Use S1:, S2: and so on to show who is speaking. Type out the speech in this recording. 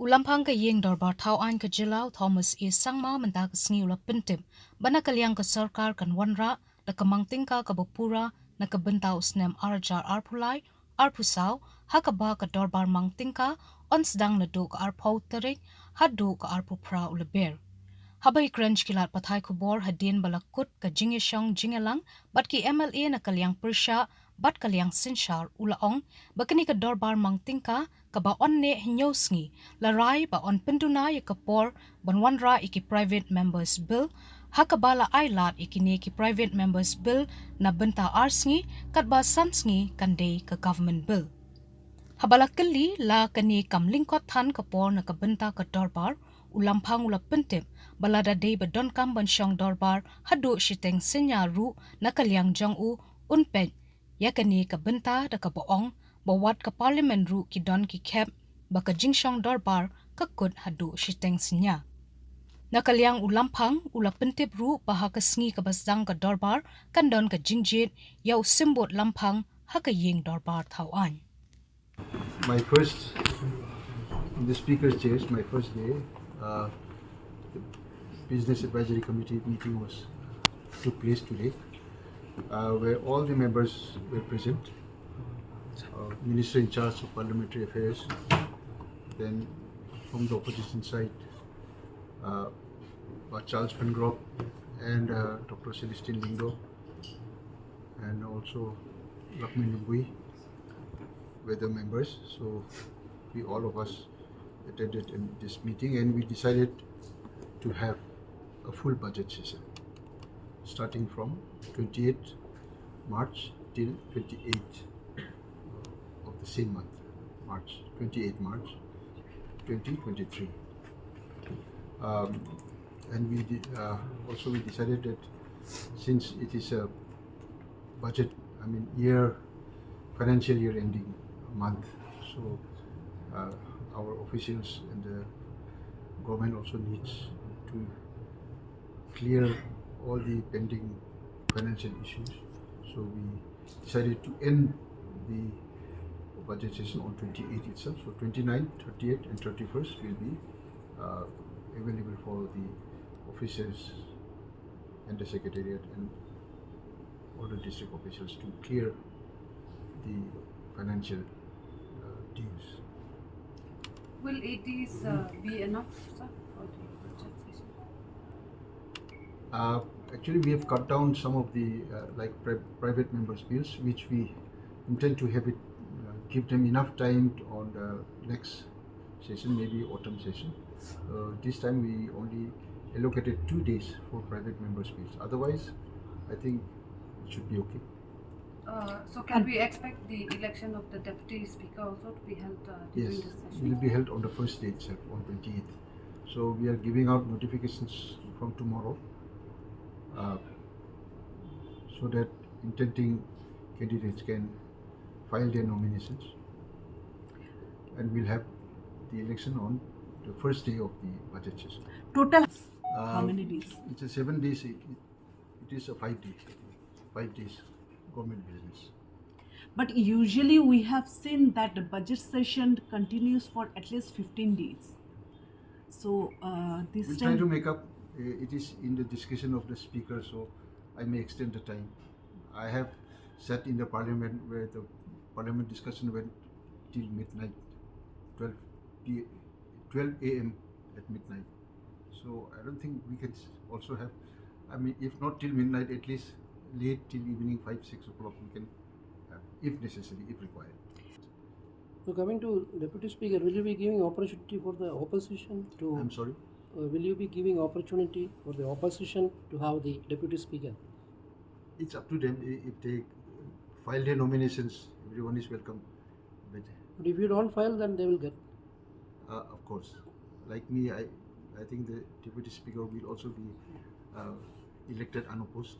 S1: Ulampang ka yeng Dorbar Thau An ka Jilau Thomas E Sangma menta ka sngi ula pentim bana kalyang ka sarkar kan wanra da kamang tyngka ka bapura na ka bentau snem arjar arpulai arpusau hakaba ka Dorbar Mang tyngka on sedang na do ka arpau terik haduh ka arpuprau ula ber. Habai crunch kilat pathai kubor hadin balakut ka jinge shong jingelang bat ki MLA na kalyang persha bat kalyang sinshar ulaong bakani ka Dorbar Mang tyngka ka ba onne hinyosngi larai ba on penduna ya kapor banwanra iki private members bill hakabala ailat ikini ki private members bill na benta arsngi kat ba sansngi kande ka government bill. Habalakali la kani kamlingkot than kapor na kabenta ka Dorbar ulampang ula pentip balada day ba donkam ban shong Dorbar haduh shiteng synïa ru na kalyang jong u unpet yakani kabenta da kaboong bawat ka parliament ru ki don ki kep baka jingshong Dorbar kakut haduh shiteng synïa. Na kalyang ulampang ula pentip ru baha kasngi kabasdang ka Dorbar kandon ka jingjit yaw simbot lampang haka ying Dorbar Thawan.
S2: My first in the speaker's chairs, my first day, the Business Advisory Committee meeting took place today, where all the members were present. Minister in charge of Parliamentary Affairs, then from the opposition side, Charles Pengrove and Dr. Celestine Lingo, and also Lakshmi Lungui were the members. So we all of us attended in this meeting, and we decided to have a full budget session starting from 28th March till 28th of the same month, March 28th March 2023. And we did, also we decided that since it is a budget, financial year ending month, so our officials and the government also needs to clear all the pending financial issues. So we decided to end the budget session on 28th itself. So 29th, 30th and 31st will be available for the officers and the secretariat and all the district officials to clear the financial dues.
S3: Will it be enough, sir, for the budget session?
S2: Actually, we have cut down some of the private members' bills, which we intend to have it give them enough time on the next session, maybe autumn session. This time we only allocated 2 days for private members' bills. Otherwise, I think it should be okay.
S3: So can we expect the election of the deputy speaker also to be held during
S2: Yes,
S3: this
S2: it
S3: session?
S2: will be held on the first day itself, on 28th. So we are giving out notifications from tomorrow, so that intending candidates can file their nominations, and we'll have the election on the first day of the budget session.
S4: Total how many days?
S2: It's a 7 days. It is a 5 days. 5 days government business.
S4: But usually we have seen that the budget session continues for at least 15 days. So this
S2: We'll
S4: time
S2: try to make up. It is in the discussion of the speaker, so I may extend the time. I have sat in the parliament where the parliament discussion went till midnight, 12 a.m. at midnight. So I don't think we can also have, if not till midnight, at least late till evening 5-6 o'clock we can have, if necessary, if required.
S5: So coming to Deputy Speaker, will you be giving opportunity for the opposition to?
S2: I'm sorry?
S5: Will you be giving opportunity for the opposition to have the Deputy Speaker?
S2: It's up to them. If they file their nominations, everyone is welcome. But
S5: if you don't file, then they will get.
S2: of course, like me, I think the Deputy Speaker will also be elected unopposed.